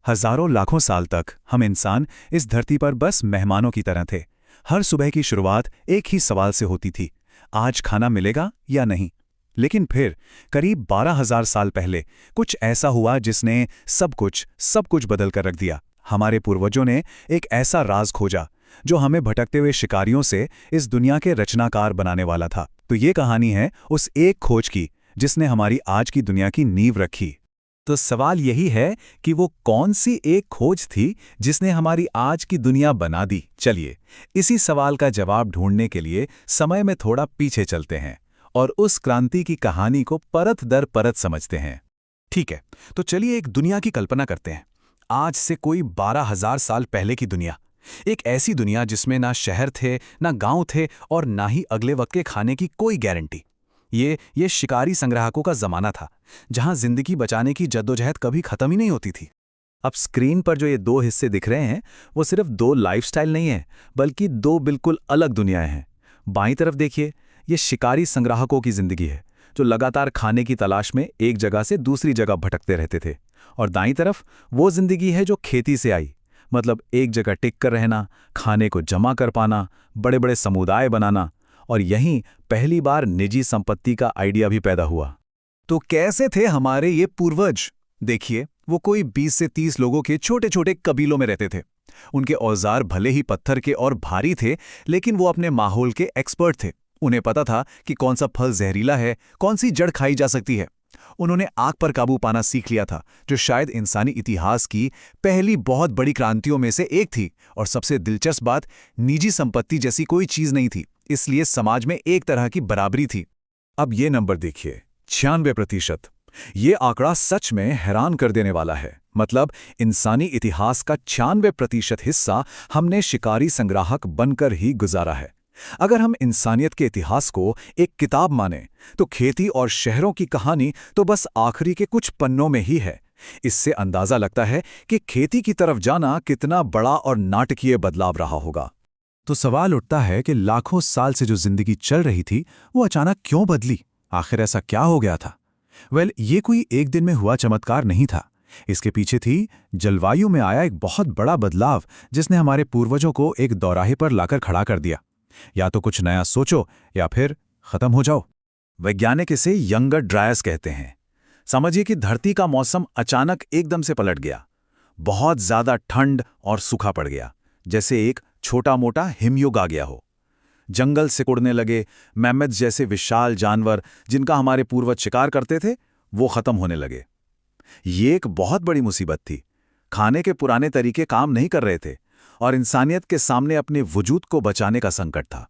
हजारों लाखों साल तक हम इंसान इस धरती पर बस मेहमानों की तरह थे। हर सुबह की शुरुआत एक ही सवाल से होती थी, आज खाना मिलेगा या नहीं। लेकिन फिर करीब 12,000 साल पहले कुछ ऐसा हुआ जिसने सब कुछ बदल कर रख दिया। हमारे पूर्वजों ने एक ऐसा राज खोजा जो हमें भटकते हुए शिकारियों से इस दुनिया के रचनाकार बनाने वाला था। तो ये कहानी है उस एक खोज की जिसने हमारी आज की दुनिया की नींव रखी। तो सवाल यही है कि वो कौन सी एक खोज थी जिसने हमारी आज की दुनिया बना दी। चलिए, इसी सवाल का जवाब ढूंढने के लिए समय में थोड़ा पीछे चलते हैं और उस क्रांति की कहानी को परत दर परत समझते हैं। ठीक है, तो चलिए एक दुनिया की कल्पना करते हैं। आज से कोई 12,000 साल पहले की दुनिया। एक ऐसी दुनिया जिसमें ना शहर थे, ना गांव थे और ना ही अगले वक्त के खाने की कोई गारंटी। ये शिकारी संग्राहकों का जमाना था, जहां जिंदगी बचाने की जद्दोजहद कभी खत्म ही नहीं होती थी। अब स्क्रीन पर जो ये दो हिस्से दिख रहे हैं, वो सिर्फ दो लाइफस्टाइल नहीं है, बल्कि दो बिल्कुल अलग दुनियाएं हैं। बाईं तरफ देखिए, ये शिकारी संग्राहकों की जिंदगी है, जो लगातार खाने की तलाश में एक जगह से दूसरी जगह भटकते रहते थे। और दाईं तरफ वो जिंदगी है जो खेती से आई, मतलब एक जगह टिक कर रहना, खाने को जमा कर पाना, बड़े बड़े समुदाय बनाना। और यहीं पहली बार निजी संपत्ति का आइडिया भी पैदा हुआ। तो कैसे थे हमारे ये पूर्वज? देखिए, वो कोई 20 से 30 लोगों के छोटे छोटे कबीलों में रहते थे। उनके औजार भले ही पत्थर के और भारी थे, लेकिन वो अपने माहौल के एक्सपर्ट थे। उन्हें पता था कि कौन सा फल जहरीला है, कौन सी जड़ खाई जा सकती है। उन्होंने आग पर काबू पाना सीख लिया था, जो शायद इंसानी इतिहास की पहली बहुत बड़ी क्रांतियों में से एक थी। और सबसे दिलचस्प बात, निजी संपत्ति जैसी कोई चीज नहीं थी, इसलिए समाज में एक तरह की बराबरी थी। अब ये नंबर देखिए, 96%। ये आंकड़ा सच में हैरान कर देने वाला है। मतलब इंसानी इतिहास का 96% हिस्सा हमने शिकारी संग्राहक बनकर ही गुजारा है। अगर हम इंसानियत के इतिहास को एक किताब माने, तो खेती और शहरों की कहानी तो बस आखिरी के कुछ पन्नों में ही है। इससे अंदाजा लगता है कि खेती की तरफ जाना कितना बड़ा और नाटकीय बदलाव रहा होगा। तो सवाल उठता है कि लाखों साल से जो जिंदगी चल रही थी, वो अचानक क्यों बदली? आखिर ऐसा क्या हो गया था? ये कोई एक दिन में हुआ चमत्कार नहीं था। इसके पीछे थी जलवायु में आया एक बहुत बड़ा बदलाव, जिसने हमारे पूर्वजों को एक दौराहे पर लाकर खड़ा कर दिया। या तो कुछ नया सोचो या फिर खत्म हो जाओ। वैज्ञानिक इसे यंगर ड्रायस कहते हैं। समझिए कि धरती का मौसम अचानक एकदम से पलट गया। बहुत ज्यादा ठंड और सूखा पड़ गया, जैसे एक छोटा मोटा हिमयुग आ गया हो। जंगल सिकुड़ने लगे, मैमथ जैसे विशाल जानवर जिनका हमारे पूर्वज शिकार करते थे, वो खत्म होने लगे। ये एक बहुत बड़ी मुसीबत थी। खाने के पुराने तरीके काम नहीं कर रहे थे और इंसानियत के सामने अपने वजूद को बचाने का संकट था।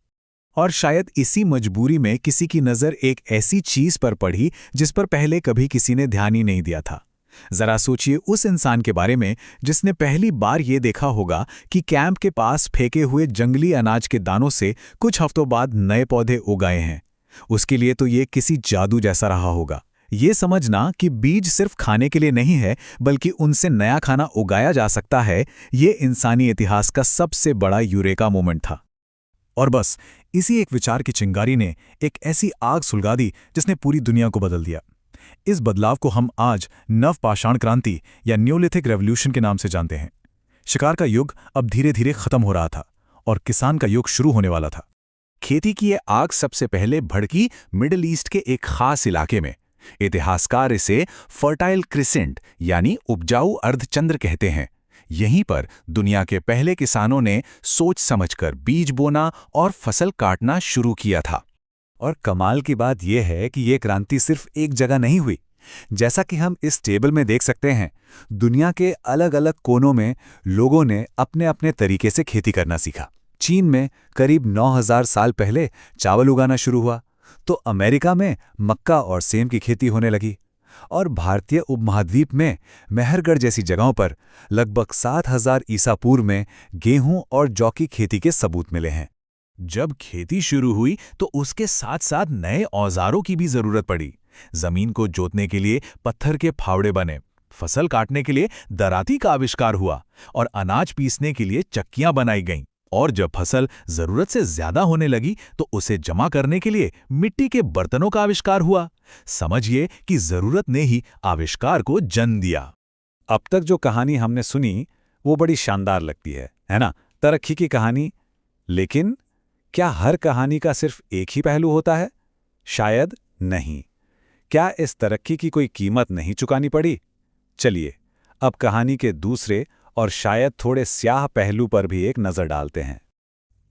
और शायद इसी मजबूरी में किसी की नज़र एक ऐसी चीज पर पड़ी जिस पर पहले कभी किसी ने ध्यान ही नहीं दिया था। जरा सोचिए उस इंसान के बारे में जिसने पहली बार ये देखा होगा कि कैंप के पास फेंके हुए जंगली अनाज के दानों से कुछ हफ्तों बाद नए पौधे उगाए हैं। उसके लिए तो ये किसी जादू जैसा रहा होगा। ये समझना कि बीज सिर्फ खाने के लिए नहीं है, बल्कि उनसे नया खाना उगाया जा सकता है, ये इंसानी इतिहास का सबसे बड़ा यूरेका मोमेंट था। और बस इसी एक विचार की चिंगारी ने एक ऐसी आग सुलगा दी जिसने पूरी दुनिया को बदल दिया। इस बदलाव को हम आज नवपाषाण क्रांति या न्यूलिथिक रेवोल्यूशन के नाम से जानते हैं। शिकार का युग अब धीरे धीरे खत्म हो रहा था और किसान का युग शुरू होने वाला था। खेती की ये आग सबसे पहले भड़की मिडिल ईस्ट के एक खास इलाके में। इतिहासकार इसे फर्टाइल क्रिसेंट यानी उपजाऊ अर्धचंद्र कहते हैं। यहीं पर दुनिया के पहले किसानों ने सोच समझकर बीज बोना और फसल काटना शुरू किया था। और कमाल की बात यह है कि यह क्रांति सिर्फ एक जगह नहीं हुई। जैसा कि हम इस टेबल में देख सकते हैं, दुनिया के अलग अलग कोनों में लोगों ने अपने अपने तरीके से खेती करना सीखा। चीन में करीब 9,000 साल पहले चावल उगाना शुरू हुआ, तो अमेरिका में मक्का और सेम की खेती होने लगी। और भारतीय उपमहाद्वीप में मेहरगढ़ जैसी जगहों पर लगभग 7,000 ईसा पूर्व में गेहूं और जौ की खेती के सबूत मिले हैं। जब खेती शुरू हुई तो उसके साथ साथ नए औजारों की भी जरूरत पड़ी। जमीन को जोतने के लिए पत्थर के फावड़े बने, फसल काटने के लिए दराती का आविष्कार हुआ और अनाज पीसने के लिए चक्कियां बनाई गईं। और जब फसल जरूरत से ज्यादा होने लगी तो उसे जमा करने के लिए मिट्टी के बर्तनों का आविष्कार हुआ। समझिए कि जरूरत ने ही आविष्कार को जन्म दिया। अब तक जो कहानी हमने सुनी वो बड़ी शानदार लगती है ना? तरक्की की कहानी। लेकिन क्या हर कहानी का सिर्फ एक ही पहलू होता है? शायद नहीं। क्या इस तरक्की की कोई कीमत नहीं चुकानी पड़ी? चलिए, अब कहानी के दूसरे और शायद थोड़े स्याह पहलू पर भी एक नज़र डालते हैं।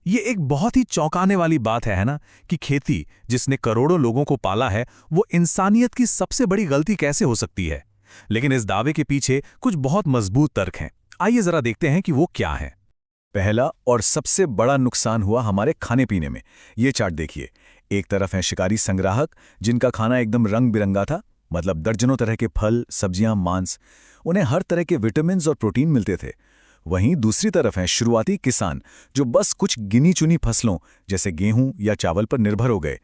ये एक बहुत ही चौंकाने वाली बात है ना, कि खेती जिसने करोड़ों लोगों को पाला है, वो इंसानियत की सबसे बड़ी गलती कैसे हो सकती है। लेकिन इस दावे के पीछे कुछ बहुत मजबूत तर्क हैं। आइए जरा देखते हैं कि वो क्या है। पहला और सबसे बड़ा नुकसान हुआ हमारे खाने पीने में। ये चार्ट देखिए, एक तरफ हैं शिकारी संग्राहक जिनका खाना एकदम रंग बिरंगा था, मतलब दर्जनों तरह के फल, सब्जियां, मांस, उन्हें हर तरह के विटामिन और प्रोटीन मिलते थे। वहीं दूसरी तरफ हैं शुरुआती किसान जो बस कुछ गिनी चुनी फसलों जैसे गेहूं या चावल पर निर्भर हो गए।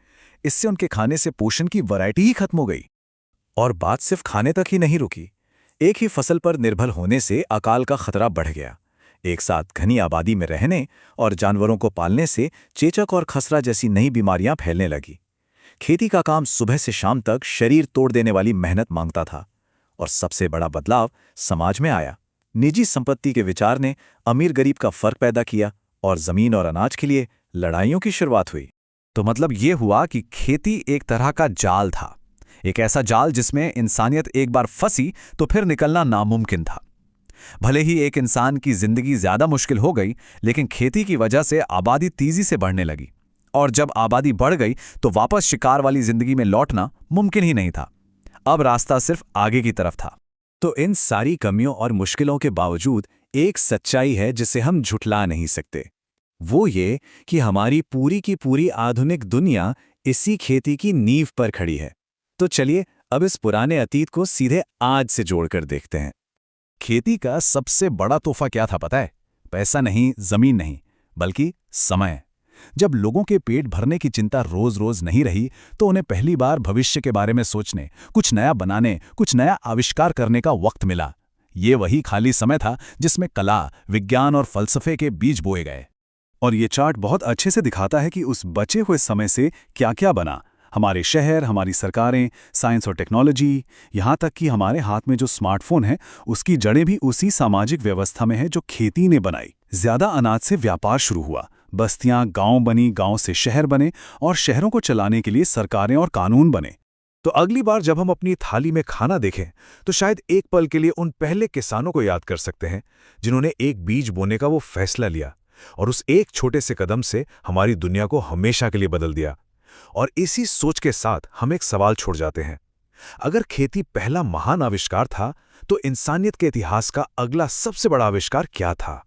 इससे उनके खाने से पोषण की वैरायटी ही खत्म हो गई। और बात सिर्फ खाने तक ही नहीं रुकी। एक ही फसल पर निर्भर होने से अकाल का खतरा बढ़ गया। एक साथ घनी आबादी में रहने और जानवरों को पालने से चेचक और खसरा जैसी नई बीमारियां फैलने लगी। खेती का काम सुबह से शाम तक शरीर तोड़ देने वाली मेहनत मांगता था। और सबसे बड़ा बदलाव समाज में आया। निजी संपत्ति के विचार ने अमीर गरीब का फर्क पैदा किया और जमीन और अनाज के लिए लड़ाइयों की शुरुआत हुई। तो मतलब ये हुआ कि खेती एक तरह का जाल था, एक ऐसा जाल जिसमें इंसानियत एक बार फंसी तो फिर निकलना नामुमकिन था। भले ही एक इंसान की जिंदगी ज्यादा मुश्किल हो गई, लेकिन खेती की वजह से आबादी तेजी से बढ़ने लगी। और जब आबादी बढ़ गई तो वापस शिकार वाली जिंदगी में लौटना मुमकिन ही नहीं था। अब रास्ता सिर्फ आगे की तरफ था। तो इन सारी कमियों और मुश्किलों के बावजूद एक सच्चाई है जिसे हम झुठला नहीं सकते। वो ये कि हमारी पूरी की पूरी आधुनिक दुनिया इसी खेती की नींव पर खड़ी है। तो चलिए अब इस पुराने अतीत को सीधे आज से जोड़कर देखते हैं। खेती का सबसे बड़ा तोहफा क्या था पता है? पैसा नहीं, जमीन नहीं, बल्कि समय। जब लोगों के पेट भरने की चिंता रोज रोज नहीं रही, तो उन्हें पहली बार भविष्य के बारे में सोचने, कुछ नया बनाने, कुछ नया आविष्कार करने का वक्त मिला। ये वही खाली समय था जिसमें कला, विज्ञान और फलसफे के बीज बोए गए। और ये चार्ट बहुत अच्छे से दिखाता है कि उस बचे हुए समय से क्या क्या बना। हमारे शहर, हमारी सरकारें, साइंस और टेक्नोलॉजी, यहाँ तक कि हमारे हाथ में जो स्मार्टफोन है, उसकी जड़ें भी उसी सामाजिक व्यवस्था में है जो खेती ने बनाई। ज्यादा अनाज से व्यापार शुरू हुआ, बस्तियां गांव बनी, गांव से शहर बने और शहरों को चलाने के लिए सरकारें और कानून बने। तो अगली बार जब हम अपनी थाली में खाना देखें, तो शायद एक पल के लिए उन पहले किसानों को याद कर सकते हैं जिन्होंने एक बीज बोने का वो फैसला लिया और उस एक छोटे से कदम से हमारी दुनिया को हमेशा के लिए बदल दिया। और इसी सोच के साथ हम एक सवाल छोड़ जाते हैं, अगर खेती पहला महान आविष्कार था, तो इंसानियत के इतिहास का अगला सबसे बड़ा आविष्कार क्या था?